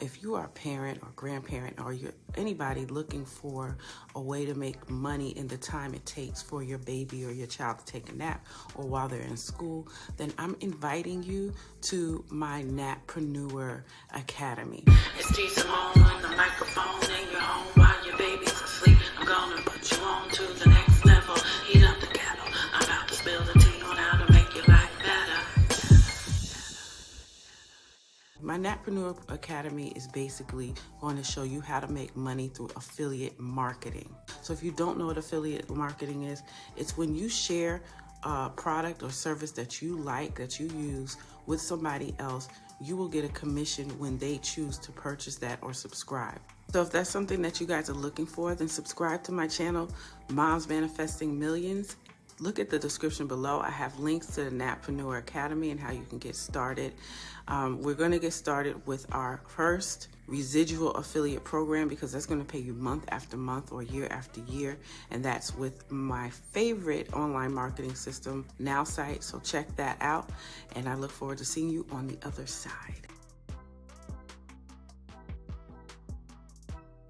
if you are a parent or grandparent or you're anybody looking for a way to make money in the time it takes for your baby or your child to take a nap or while they're in school, then I'm inviting you to my Nap-Preneur Academy. It's T. Simone on the microphone in your home while your baby's asleep. I'm gonna put you on to the next level. Heat up the kettle. I'm about to spill the tea on how to make your life better. My Nap-Preneur Academy is basically going to show you how to make money through affiliate marketing. So if you don't know what affiliate marketing is, it's when you share a product or service that you like, that you use with somebody else, you will get a commission when they choose to purchase that or subscribe. So if that's something that you guys are looking for, then subscribe to my channel, Moms Manifesting Millions. Look at the description below. I have links to the Nap-Preneur Academy and how you can get started. We're going to get started with our first residual affiliate program because that's going to pay you month after month or year after year. And that's with my favorite online marketing system, Now Site. So check that out. And I look forward to seeing you on the other side.